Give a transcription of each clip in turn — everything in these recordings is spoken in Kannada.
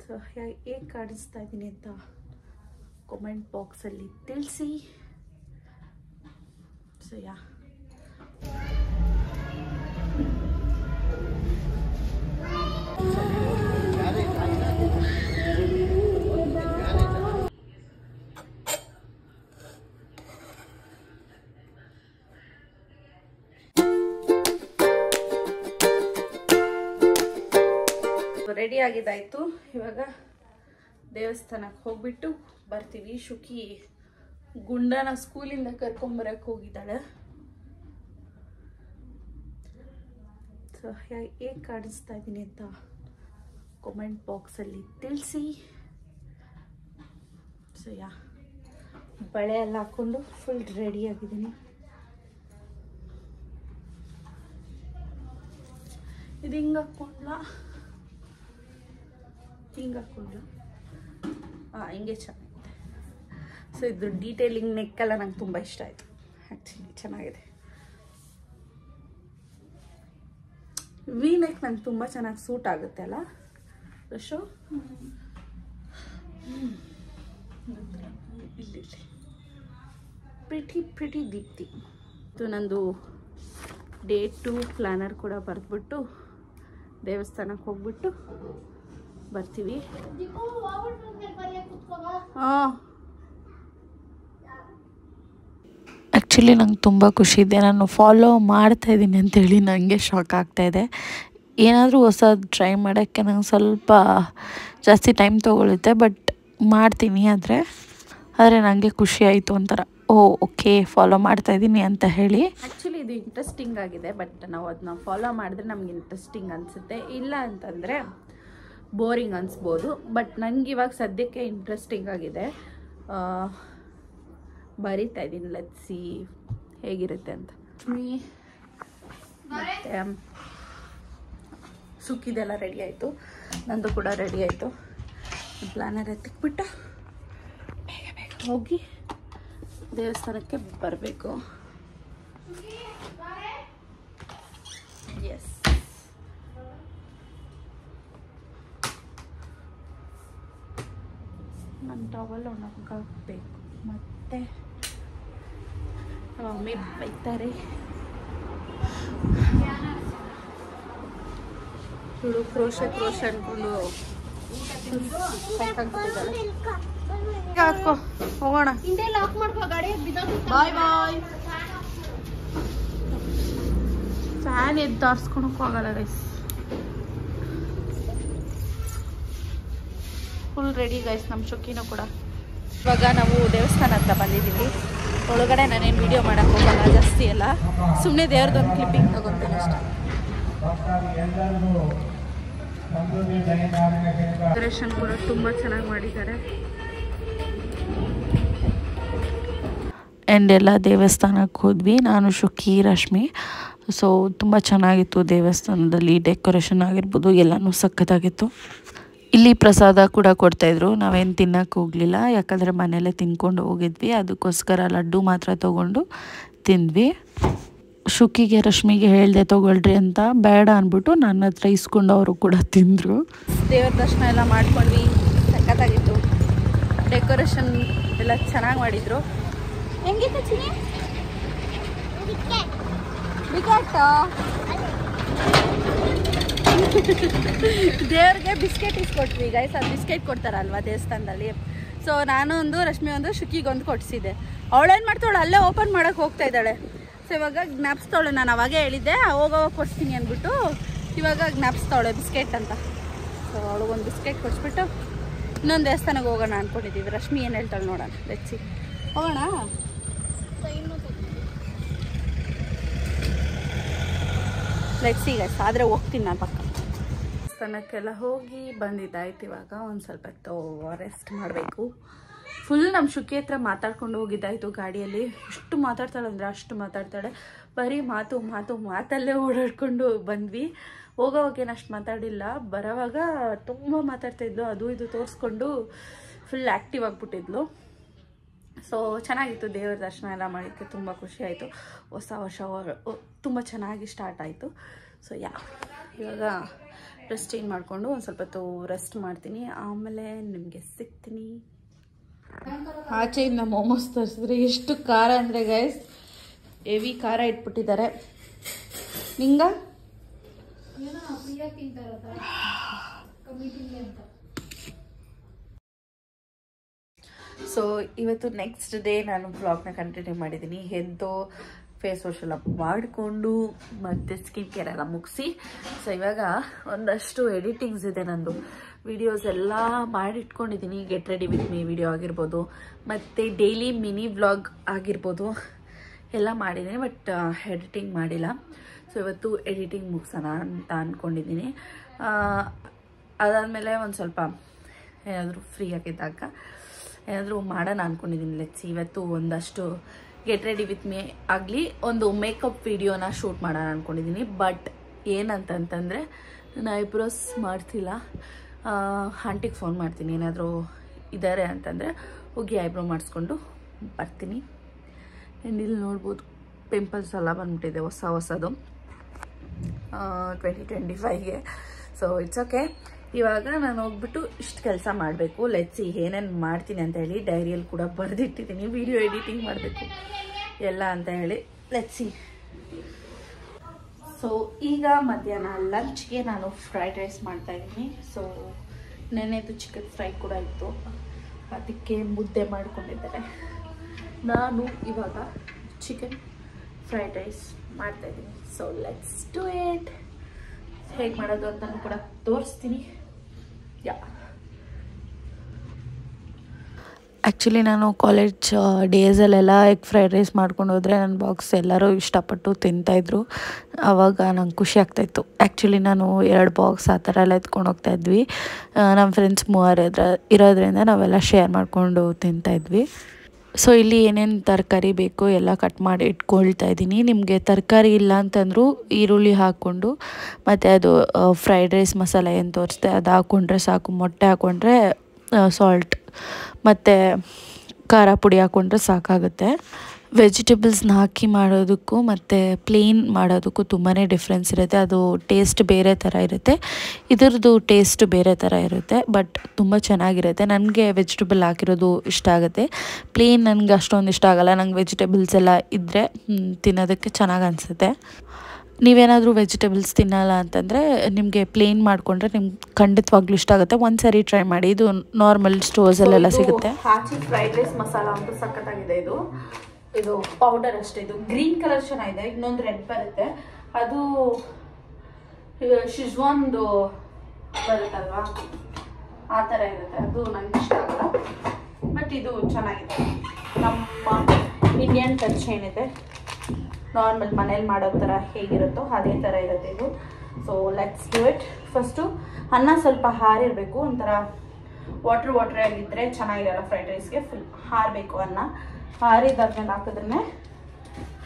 ಸೊ ಹೇಗೆ ಕಾಣಿಸ್ತಾ ಇದ್ದೀನಿ ಅಂತ ಕಾಮೆಂಟ್ ಬಾಕ್ಸಲ್ಲಿ ತಿಳಿಸಿ. ಸೊ ರೆಡಿ ಆಗಿದ್ದಾಯ್ತು. ಇವಾಗ ದೇವಸ್ಥಾನಕ್ಕೆ ಹೋಗ್ಬಿಟ್ಟು ಬರ್ತೀವಿ. ಶುಕಿ ಗುಂಡನ ಸ್ಕೂಲಿಂದ ಕರ್ಕೊಂಬರಕ್ಕೆ ಹೋಗಿದ್ದಾಳೆ. ಸೊ ಹೇಗೆ ಕಾಣಿಸ್ತಾ ಇದ್ದೀನಿ ಅಂತ ಕಾಮೆಂಟ್ ಬಾಕ್ಸಲ್ಲಿ ತಿಳಿಸಿ. ಸೊ ಬಳೆ ಎಲ್ಲ ಹಾಕ್ಕೊಂಡು ಫುಲ್ ರೆಡಿ ಆಗಿದ್ದೀನಿ. ಇದು ಹಿಂಗೆ ಹಾಕ್ಕೊಂಡ್ಲ, ಹಿಂಗೆ ಹಾಕ್ಕೊಂಡ್ಲ, ಹಿಂಗೆ ಚೆನ್ನಾಗಿದೆ. ಸೊ ಇದು ಡೀಟೇಲಿಂಗ್ ನೆಕ್ಕೆಲ್ಲ ನಂಗೆ ತುಂಬ ಇಷ್ಟ ಆಯಿತು. ಆ್ಯಕ್ಚುಲಿ ಚೆನ್ನಾಗಿದೆ. ವಿ ನೆಕ್ ನಂಗೆ ತುಂಬ ಚೆನ್ನಾಗಿ ಸೂಟ್ ಆಗುತ್ತೆ ಅಲ್ಲ ರಶು? ಇಲ್ಲಿ ಪ್ರಿಟಿ ದೀಪ್ತಿ. ಇದು ನಂದು ಡೇ 2 ಪ್ಲ್ಯಾನರ್ ಕೂಡ ಬರೆದ್ಬಿಟ್ಟು ದೇವಸ್ಥಾನಕ್ಕೆ ಹೋಗ್ಬಿಟ್ಟು ಬರ್ತೀವಿ. ಹಾಂ, ಆ್ಯಕ್ಚುಲಿ ನಂಗೆ ತುಂಬ ಖುಷಿ ಇದೆ. ನಾನು ಫಾಲೋ ಮಾಡ್ತಾಯಿದ್ದೀನಿ ಅಂತೇಳಿ ನನಗೆ ಶಾಕ್ ಆಗ್ತಾಯಿದೆ. ಏನಾದರೂ ಹೊಸದು ಟ್ರೈ ಮಾಡೋಕ್ಕೆ ನಂಗೆ ಸ್ವಲ್ಪ ಜಾಸ್ತಿ ಟೈಮ್ ತೊಗೊಳುತ್ತೆ, ಬಟ್ ಮಾಡ್ತೀನಿ. ಆದರೆ ನನಗೆ ಖುಷಿ ಆಯಿತು ಒಂಥರ. ಓಕೆ ಫಾಲೋ ಮಾಡ್ತಾಯಿದ್ದೀನಿ ಅಂತ ಹೇಳಿ. ಆ್ಯಕ್ಚುಲಿ ಇದು ಇಂಟ್ರೆಸ್ಟಿಂಗ್ ಆಗಿದೆ, ಬಟ್ ನಾವು ಅದನ್ನ ಫಾಲೋ ಮಾಡಿದ್ರೆ ನಮ್ಗೆ ಇಂಟ್ರೆಸ್ಟಿಂಗ್ ಅನಿಸುತ್ತೆ. ಇಲ್ಲ ಅಂತಂದರೆ ಬೋರಿಂಗ್ ಅನಿಸ್ಬೋದು. ಬಟ್ ನನಗೆ ಇವಾಗ ಸದ್ಯಕ್ಕೆ ಇಂಟ್ರೆಸ್ಟಿಂಗ್ ಆಗಿದೆ. ಬರಿತಾ ಇದ್ದೀನಿ. ಲೆಟ್ಸಿ ಹೇಗಿರುತ್ತೆ ಅಂತ. ಮತ್ತು ಸುಕ್ಕಿದೆಲ್ಲ ರೆಡಿ ಆಯಿತು, ನಂದು ಕೂಡ ರೆಡಿ ಆಯಿತು. ಪ್ಲ್ಯಾನರ್ ಎತ್ತಿಕ್ಬಿಟ್ಟು ಬೇಗ ಹೋಗಿ ದೇವಸ್ಥಾನಕ್ಕೆ ಬರಬೇಕು. ಎಸ್, ನನ್ನ ಟವಲ್ ಒಣಗಾಕಬೇಕು. ಮತ್ತು ಮಮ್ಮಿ ಬೈತಾರೆ. ಇವಳು ಕ್ರೋಶ ಅನ್ಕೊಂಡು ಹಾಕೋ ಹೋಗೋಣ. ಬಾಯ್ ಬಾಯ್. ಫ್ಯಾನ್ ಎದ್ದು ಆರಿಸ್ಕೊಳಕ್ಕೂ ಆಗಲ್ಲ ಗೈಸ್. ಫುಲ್ ರೆಡಿ ಗೈಸ್ ನಮ್ಮ ಶುಕಿನೂ ಕೂಡ. ಇವಾಗ ನಾವು ದೇವಸ್ಥಾನ ಹತ್ರ ಬಂದಿದ್ದೀವಿ. ಒಳಗಡೆ ನಾನೇನು ವಿಡಿಯೋ ಮಾಡೋಕ್ಕೆ ಹೋಗಲ್ಲ ಜಾಸ್ತಿ ಎಲ್ಲ, ಸುಮ್ಮನೆ ದೇವ್ರದ್ದೊಂದು ಕ್ಲಿಪ್ಪಿಂಗ್ ತಗೊತೀನಿ ಅಷ್ಟೇ. ಡೆಕೋರೇಷನ್ ಕೂಡ ತುಂಬ ಚೆನ್ನಾಗಿ ಮಾಡಿದ್ದಾರೆ. ಆ್ಯಂಡ್ ಎಲ್ಲ ದೇವಸ್ಥಾನಕ್ಕೆ ಹೋದ್ವಿ, ನಾನು ಶುಕಿ ರಶ್ಮಿ. ಸೊ ತುಂಬ ಚೆನ್ನಾಗಿತ್ತು ದೇವಸ್ಥಾನದಲ್ಲಿ. ಡೆಕೋರೇಷನ್ ಆಗಿರ್ಬೋದು ಎಲ್ಲನೂ ಸಖತ್ತಾಗಿತ್ತು. ಇಲ್ಲಿ ಪ್ರಸಾದ ಕೂಡ ಕೊಡ್ತಾಯಿದ್ರು. ನಾವೇನು ತಿನ್ನೋಕ್ಕೆ ಹೋಗಲಿಲ್ಲ, ಯಾಕಂದರೆ ಮನೆಯಲ್ಲೇ ತಿನ್ಕೊಂಡು ಹೋಗಿದ್ವಿ. ಅದಕ್ಕೋಸ್ಕರ ಲಡ್ಡು ಮಾತ್ರ ತೊಗೊಂಡು ತಿಂದ್ವಿ. ಶುಕಿಗೆ ರಶ್ಮಿಗೆ ಹೇಳಿದೆ ತೊಗೊಳ್ರಿ ಅಂತ, ಬೇಡ ಅಂದ್ಬಿಟ್ಟು ನನ್ನ ಹತ್ರ ಇಸ್ಕೊಂಡು ಅವರು ಕೂಡ ತಿಂದರು. ದೇವ್ರ ದರ್ಶನ ಎಲ್ಲ ಮಾಡ್ಕೊಂಡ್ವಿ, ಸಖತ್ತಾಗಿತ್ತು. ಡೆಕೋರೇಷನ್ ಎಲ್ಲ ಚೆನ್ನಾಗಿ ಮಾಡಿದರು. ಹೆಂಗಿತ್ತು ಚಿನಿ? ದೇವ್ರಿಗೆ ಬಿಸ್ಕೆಟ್ ಇಸ್ಕೊಟ್ವಿ ಗೈಸ್. ಅದು ಬಿಸ್ಕೆಟ್ ಕೊಡ್ತಾರಲ್ವ ದೇವಸ್ಥಾನದಲ್ಲಿ. ಸೊ ನಾನು ಒಂದು, ರಶ್ಮಿ ಒಂದು, ಶುಕಿಗೊಂದು ಕೊಡಿಸಿದ್ದೆ. ಅವಳೇನು ಮಾಡ್ತಾವಳು ಅಲ್ಲೇ ಓಪನ್ ಮಾಡೋಕ್ಕೆ ಹೋಗ್ತಾ ಇದ್ದಾಳೆ. ಸೊ ಇವಾಗ ಜ್ಞಾಪಿಸ್ತಾವಳೆ. ನಾನು ಅವಾಗೇ ಹೇಳಿದ್ದೆ ಹೋಗೋವಾಗ ಕೊಡಿಸ್ತೀನಿ ಅಂದ್ಬಿಟ್ಟು, ಇವಾಗ ಜ್ಞಾಪಿಸ್ತಾವಳೆ ಬಿಸ್ಕೆಟ್ ಅಂತ. ಸೊ ಅವಳಿಗೊಂದು ಬಿಸ್ಕೆಟ್ ಕೊಡಿಸ್ಬಿಟ್ಟು ಇನ್ನೊಂದು ದೇವಸ್ಥಾನಕ್ಕೆ ಹೋಗೋಣ ಅಂದ್ಕೊಂಡಿದ್ದೀವಿ. ರಶ್ಮಿ ಏನು ಹೇಳ್ತಾಳೆ ನೋಡೋಣ. ಲೆಟ್ಸಿ ಹೋಗೋಣ. ಲೆಟ್ಸಿ ಗೈಸ್, ಆದರೆ ಹೋಗ್ತೀನಿ ನಾನು ಪಕ್ಕ. ದೇವಸ್ಥಾನಕ್ಕೆಲ್ಲ ಹೋಗಿ ಬಂದಿದ್ದಾಯ್ತು. ಇವಾಗ ಒಂದು ಸ್ವಲ್ಪ ಹೊತ್ತು ರೆಸ್ಟ್ ಮಾಡಬೇಕು. ಫುಲ್ ನಮ್ಮ ಶುಕಿ ಹತ್ರ ಮಾತಾಡ್ಕೊಂಡು ಹೋಗಿದ್ದಾಯಿತು ಗಾಡಿಯಲ್ಲಿ. ಎಷ್ಟು ಮಾತಾಡ್ತಾಳೆ ಅಂದರೆ ಅಷ್ಟು ಮಾತಾಡ್ತಾಳೆ. ಬರೀ ಮಾತಲ್ಲೇ ಓಡಾಡ್ಕೊಂಡು ಬಂದ್ವಿ. ಹೋಗೋವಾಗೇನು ಅಷ್ಟು ಮಾತಾಡಿಲ್ಲ, ಬರೋವಾಗ ತುಂಬ ಮಾತಾಡ್ತಾಯಿದ್ಲು. ಅದು ಇದು ತೋರಿಸ್ಕೊಂಡು ಫುಲ್ ಆ್ಯಕ್ಟಿವ್ ಆಗಿಬಿಟ್ಟಿದ್ಲು. ಸೊ ಚೆನ್ನಾಗಿತ್ತು. ದೇವರ ದರ್ಶನ ಎಲ್ಲ ಮಾಡಿದ್ದಕ್ಕೆ ತುಂಬ ಖುಷಿ ಆಯಿತು. ಹೊಸ ವರ್ಷ ತುಂಬ ಚೆನ್ನಾಗಿ ಸ್ಟಾರ್ಟ್ ಆಯಿತು. ಸೊ ಇವಾಗ ಡ್ರೆಸ್ ಚೇಂಜ್ ಮಾಡಿಕೊಂಡು ಒಂದು ಸ್ವಲ್ಪ ಹೊತ್ತು ರೆಸ್ಟ್ ಮಾಡ್ತೀನಿ, ಆಮೇಲೆ ನಿಮಗೆ ಸಿಗ್ತೀನಿ. ಆಚೆಯಿಂದ ಮೋಮೋಸ್ ತರಿಸಿದ್ರೆ ಎಷ್ಟು ಖಾರ ಅಂದರೆ ಗೈಸ್, ಹೆವಿ ಖಾರ ಇಟ್ಬಿಟ್ಟಿದ್ದಾರೆ. ನಿಂಗ ಸೊ ಇವತ್ತು ನೆಕ್ಸ್ಟ್ ಡೇ ನಾನು ವ್ಲಾಗ್ನ ಕಂಟಿನ್ಯೂ ಮಾಡಿದ್ದೀನಿ. ಎದ್ದು ಫೇಸ್ ವಾಶ್ ಎಲ್ಲ ಮಾಡಿಕೊಂಡು ಮತ್ತು ಸ್ಕಿನ್ ಕೇರ್ ಎಲ್ಲ ಮುಗಿಸಿ, ಸೊ ಇವಾಗ ಒಂದಷ್ಟು ಎಡಿಟಿಂಗ್ಸ್ ಇದೆ ನಂದು. ವಿಡಿಯೋಸ್ ಎಲ್ಲ ಮಾಡಿಟ್ಕೊಂಡಿದ್ದೀನಿ. Get ready with me video ಆಗಿರ್ಬೋದು, ಮತ್ತು ಡೈಲಿ ಮಿನಿ ವ್ಲಾಗ್ ಆಗಿರ್ಬೋದು ಎಲ್ಲ ಮಾಡಿದ್ದೀನಿ, ಬಟ್ ಎಡಿಟಿಂಗ್ ಮಾಡಿಲ್ಲ. ಸೊ ಇವತ್ತು ಎಡಿಟಿಂಗ್ ಮುಗಿಸೋಣ ಅಂತ ಅಂದ್ಕೊಂಡಿದ್ದೀನಿ. ಅದಾದಮೇಲೆ ಒಂದು ಸ್ವಲ್ಪ ಏನಾದರೂ ಫ್ರೀ ಆಗಿದ್ದಾಗ ಏನಾದರೂ ಮಾಡೋಣ ಅಂದ್ಕೊಂಡಿದ್ದೀನಿ. ಲೆಟ್ಸ್ ಇವತ್ತು ಒಂದಷ್ಟು ಗೆಟ್ ರೆಡಿ ವಿತ್ ಮೀ ಆಗಲಿ ಒಂದು ಮೇಕಪ್ ವಿಡಿಯೋನ ಶೂಟ್ ಮಾಡೋಣ ಅಂದ್ಕೊಂಡಿದ್ದೀನಿ. ಬಟ್ ಏನಂತಂತಂದರೆ ನಾನು ಐಬ್ರೋಸ್ ಮಾಡ್ತಿಲ್ಲ. ಆಂಟಿಗೆ ಫೋನ್ ಮಾಡ್ತೀನಿ, ಏನಾದರೂ ಇದ್ದಾರೆ ಅಂತಂದರೆ ಹೋಗಿ ಐಬ್ರೋ ಮಾಡಿಸ್ಕೊಂಡು ಬರ್ತೀನಿ. ಆ್ಯಂಡ್ ಇಲ್ಲಿ ನೋಡ್ಬೋದು ಪಿಂಪಲ್ಸ್ ಎಲ್ಲ ಬಂದ್ಬಿಟ್ಟಿದೆ ಹೊಸದು 2025ಗೆ. So it's okay. ಇವಾಗ ನಾನು ಹೋಗ್ಬಿಟ್ಟು ಇಷ್ಟು ಕೆಲಸ ಮಾಡಬೇಕು. ಲೆಟ್ಸಿ ಏನೇನು ಮಾಡ್ತೀನಿ ಅಂತ ಹೇಳಿ ಡೈರಿಯಲ್ಲಿ ಕೂಡ ಬರೆದಿಟ್ಟಿದ್ದೀನಿ. ವಿಡಿಯೋ ಎಡಿಟಿಂಗ್ ಮಾಡಬೇಕು ಎಲ್ಲ ಅಂತ ಹೇಳಿ. ಲೆಟ್ಸಿ. ಸೊ ಈಗ ಮಧ್ಯಾಹ್ನ ಲಂಚ್ಗೆ ನಾನು ಫ್ರೈಡ್ ರೈಸ್ ಮಾಡ್ತಾಯಿದ್ದೀನಿ. ಸೊ ನೆನೆದು ಚಿಕನ್ ಫ್ರೈ ಕೂಡ ಇತ್ತು, ಅದಕ್ಕೆ ಮುದ್ದೆ ಮಾಡ್ಕೊಂಡಿದ್ದಾರೆ. ನಾನು ಇವಾಗ ಚಿಕನ್ ಫ್ರೈಡ್ ರೈಸ್ ಮಾಡ್ತಾಯಿದ್ದೀನಿ. So let's do it. ಹೇಗೆ ಮಾಡೋದು ಅಂತಲೂ ಕೂಡ ತೋರಿಸ್ತೀನಿ. ಆ್ಯಕ್ಚುಲಿ ನಾನು ಕಾಲೇಜ್ ಡೇಸಲ್ಲೆಲ್ಲ ಎಗ್ ಫ್ರೈಡ್ ರೈಸ್ ಮಾಡ್ಕೊಂಡು ಹೋದರೆ ನನ್ನ ಬಾಕ್ಸ್ ಎಲ್ಲರೂ ಇಷ್ಟಪಟ್ಟು ತಿಂತಾಯಿದ್ರು. ಆವಾಗ ನಂಗೆ ಖುಷಿ ಆಗ್ತಾಯಿತ್ತು. ಆ್ಯಕ್ಚುಲಿ ನಾನು 2 ಬಾಕ್ಸ್ ಆ ಥರ ಎಲ್ಲ ಎತ್ಕೊಂಡು ಹೋಗ್ತಾಯಿದ್ವಿ. ನಮ್ಮ ಫ್ರೆಂಡ್ಸ್ 3 ಇರೋದ್ರಿಂದ ನಾವೆಲ್ಲ ಶೇರ್ ಮಾಡಿಕೊಂಡು ತಿಂತಾಯಿದ್ವಿ. ಸೊ ಇಲ್ಲಿ ಏನೇನು ತರಕಾರಿ ಬೇಕು ಎಲ್ಲ ಕಟ್ ಮಾಡಿ ಇಟ್ಕೊಳ್ತಾ ಇದ್ದೀನಿ. ನಿಮಗೆ ತರಕಾರಿ ಇಲ್ಲ ಅಂತಂದರೂ ಈರುಳ್ಳಿ ಹಾಕ್ಕೊಂಡು ಮತ್ತು ಅದು ಫ್ರೈಡ್ ರೈಸ್ ಮಸಾಲೆ ಏನು ತೋರಿಸ್ದೆ ಅದು ಹಾಕ್ಕೊಂಡ್ರೆ ಸಾಕು. ಮೊಟ್ಟೆ ಹಾಕ್ಕೊಂಡ್ರೆ ಸಾಲ್ಟ್ ಮತ್ತು ಖಾರ ಪುಡಿ ಹಾಕ್ಕೊಂಡ್ರೆ ಸಾಕಾಗುತ್ತೆ. ವೆಜಿಟೇಬಲ್ಸ್ನ ಹಾಕಿ ಮಾಡೋದಕ್ಕೂ ಮತ್ತು ಪ್ಲೇನ್ ಮಾಡೋದಕ್ಕೂ ತುಂಬಾ ಡಿಫ್ರೆನ್ಸ್ ಇರುತ್ತೆ. ಅದು ಟೇಸ್ಟ್ ಬೇರೆ ಥರ ಇರುತ್ತೆ, ಇದರದ್ದು ಟೇಸ್ಟ್ ಬೇರೆ ಥರ ಇರುತ್ತೆ. ಬಟ್ ತುಂಬ ಚೆನ್ನಾಗಿರುತ್ತೆ. ನನಗೆ ವೆಜಿಟೇಬಲ್ ಹಾಕಿರೋದು ಇಷ್ಟ ಆಗುತ್ತೆ. ಪ್ಲೇನ್ ನನಗೆ ಅಷ್ಟೊಂದು ಇಷ್ಟ ಆಗೋಲ್ಲ. ನಂಗೆ ವೆಜಿಟೇಬಲ್ಸ್ ಎಲ್ಲ ಇದ್ದರೆ ತಿನ್ನೋದಕ್ಕೆ ಚೆನ್ನಾಗಿ ಅನಿಸುತ್ತೆ. ನೀವೇನಾದರೂ ವೆಜಿಟೇಬಲ್ಸ್ ತಿನ್ನಲ್ಲ ಅಂತಂದರೆ ನಿಮಗೆ ಪ್ಲೇನ್ ಮಾಡಿಕೊಂಡ್ರೆ ನಿಮ್ಗೆ ಖಂಡಿತವಾಗ್ಲೂ ಇಷ್ಟ ಆಗುತ್ತೆ. ಒಂದು ಸಾರಿ ಟ್ರೈ ಮಾಡಿ. ಇದು ನಾರ್ಮಲ್ ಸ್ಟೋರ್ಸಲ್ಲೆಲ್ಲ ಸಿಗುತ್ತೆ. ಹಾಚಿ ಫ್ರೈಡ್ ರೈಸ್ ಮಸಾಲ ಅಂತೂ ಸಖತ್ತಾಗಿದೆ. ಇದು ಪೌಡರ್ ಅಷ್ಟೇ. ಇದು ಗ್ರೀನ್ ಕಲರ್ ಚೆನ್ನಾಗಿದೆ. ಇನ್ನೊಂದು ರೆಡ್ ಬರುತ್ತೆ, ಅದು ಶಿಜ್ವಾನ್ದು ಬರುತ್ತಲ್ವಾ ಆ ಥರ ಇರುತ್ತೆ. ಅದು ನನಗೆ ಇಷ್ಟ ಆಗಲ್ಲ, ಬಟ್ ಇದು ಚೆನ್ನಾಗಿದೆ. ನಮ್ಮ ಇಂಡಿಯನ್ ಟಚ್ ಏನಿದೆ ನಾರ್ಮಲ್ ಮನೇಲಿ ಮಾಡೋ ಥರ ಹೇಗಿರುತ್ತೋ ಅದೇ ಥರ ಇರುತ್ತೆ ಇದು. So let's do it. First ಅನ್ನ ಸ್ವಲ್ಪ ಹಾರಿರಬೇಕು, ಒಂಥರ ವಾಟ್ರ್ ಆಗಿದ್ದರೆ ಚೆನ್ನಾಗಿರಲ್ಲ ಫ್ರೈಡ್ ರೈಸ್ಗೆ. ಫುಲ್ ಹಾರಬೇಕು ಅನ್ನ. ಹಾರಿದಾದ್ಮೇಲೆ ಹಾಕಿದ್ರೆ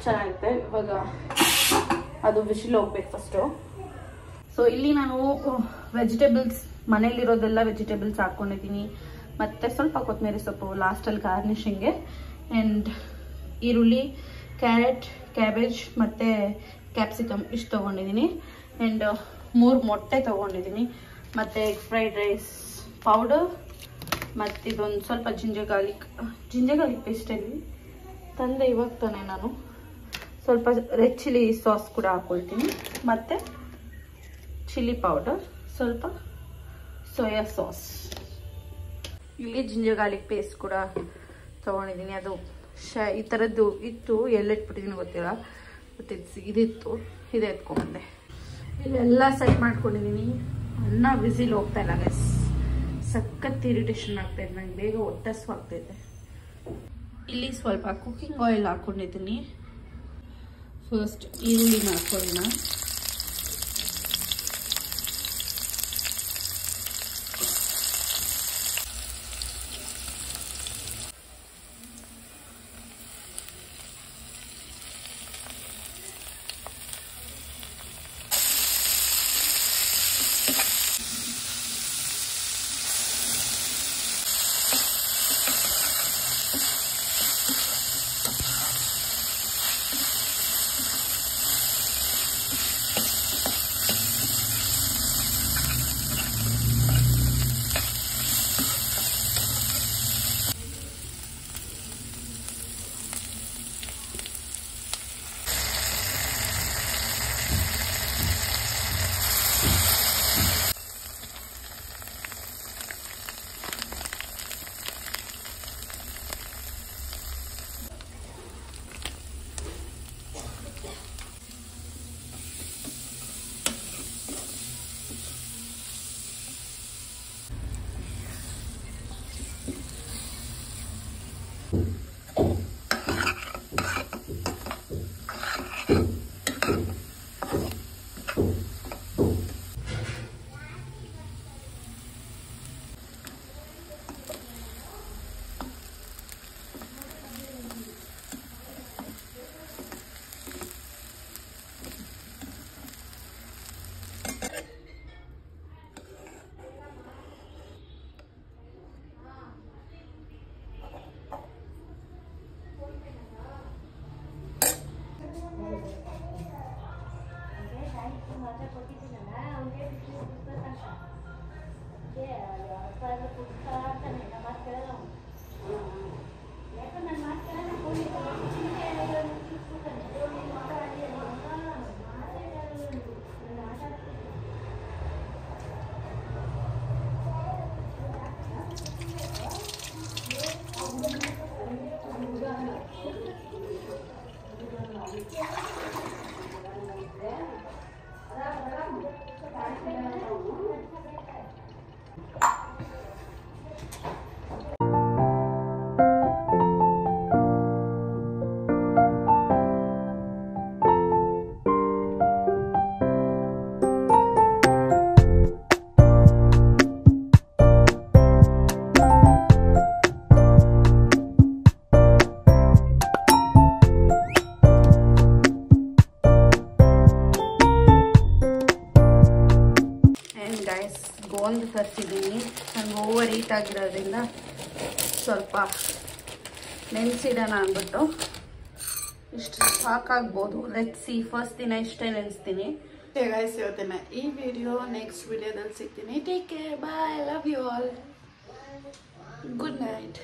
ಚೆನ್ನಾಗಿರುತ್ತೆ. ಇವಾಗ ಅದು ವಿಶಿಲ್ ಹೋಗ್ಬೇಕು ಫಸ್ಟು. ಸೊ ಇಲ್ಲಿ ನಾನು ವೆಜಿಟೇಬಲ್ಸ್ ಮನೇಲಿರೋದೆಲ್ಲ ವೆಜಿಟೇಬಲ್ಸ್ ಹಾಕ್ಕೊಂಡಿದ್ದೀನಿ, ಮತ್ತು ಸ್ವಲ್ಪ ಕೊತ್ತಂಬರಿ ಸೊಪ್ಪು ಲಾಸ್ಟಲ್ಲಿ ಗಾರ್ನಿಷಿಂಗ್ಗೆ. ಆ್ಯಂಡ್ ಈರುಳ್ಳಿ, ಕ್ಯಾರೆಟ್, ಕ್ಯಾಬೇಜ್ ಮತ್ತು ಕ್ಯಾಪ್ಸಿಕಮ್ ಇಷ್ಟು ತೊಗೊಂಡಿದ್ದೀನಿ. ಆ್ಯಂಡ್ 3 ಮೊಟ್ಟೆ ತೊಗೊಂಡಿದ್ದೀನಿ, ಮತ್ತು ಎಗ್ ಫ್ರೈಡ್ ರೈಸ್ ಪೌಡರ್, ಮತ್ತು ಇದೊಂದು ಸ್ವಲ್ಪ ಜಿಂಜರ್ ಗಾರ್ಲಿಕ್ ಪೇಸ್ಟಲ್ಲಿ ತಂದೆ ಇವಾಗ ತಾನೆ ನಾನು. ಸ್ವಲ್ಪ ರೆಡ್ ಚಿಲ್ಲಿ ಸಾಸ್ ಕೂಡ ಹಾಕ್ಕೊಳ್ತೀನಿ, ಮತ್ತು ಚಿಲ್ಲಿ ಪೌಡರ್, ಸ್ವಲ್ಪ ಸೋಯಾ ಸಾಸ್. ಇಲ್ಲಿ ಜಿಂಜರ್ ಗಾರ್ಲಿಕ್ ಪೇಸ್ಟ್ ಕೂಡ ತೊಗೊಂಡಿದ್ದೀನಿ. ಅದು ಈ ಥರದ್ದು ಇತ್ತು, ಎಲ್ಲಿಟ್ಬಿಟ್ಟಿದ್ದೀನಿ ಗೊತ್ತಿಲ್ಲ, ಬಟ್ ಇದಿತ್ತು, ಇದೇ ಎತ್ಕೊಂಡ್ಬಂದೆ. ಇಲ್ಲೆಲ್ಲ ಸೆಟ್ ಮಾಡ್ಕೊಂಡಿದ್ದೀನಿ. ಅನ್ನ ವಿಸಿಲ್ ಹೋಗ್ತಾ ಇಲ್ಲ ಗೈಸ್, ಸಖತ್ ಇರಿಟೇಷನ್ ಆಗ್ತಾಯಿದೆ ನಂಗೆ. ಬೇಗ ಹೊಟ್ಟೆ ಆಗ್ತೈತೆ. ಇಲ್ಲಿ ಸ್ವಲ್ಪ ಕುಕ್ಕಿಂಗ್ ಆಯಿಲ್ ಹಾಕ್ಕೊಂಡಿದ್ದೀನಿ. ಫಸ್ಟ್ ಈರುಳ್ಳಿನ ಹಾಕ್ಕೊಳ್ಳೋಣ. ಗೋಂದು ತರಿಸಿದ್ದೀನಿ. ನಂಗೆ ಓವರ್ ಹೀಟ್ ಆಗಿರೋದ್ರಿಂದ ಸ್ವಲ್ಪ ನೆನೆಸಿಡೋಣ ಅಂದ್ಬಿಟ್ಟು ಇಷ್ಟು ಸಾಕಾಗ್ಬೋದು. Let's see. ಫಸ್ಟ್ ದಿನ ಇಷ್ಟೇ ನೆನೆಸ್ತೀನಿ. ಗೈಸ್, ಇವತ್ತಿನ ಈ ವಿಡಿಯೋ ನೆಕ್ಸ್ಟ್ ವಿಡಿಯೋದಲ್ಲಿ ಸಿಗ್ತೀನಿ. Take care, bye, love you all, good night.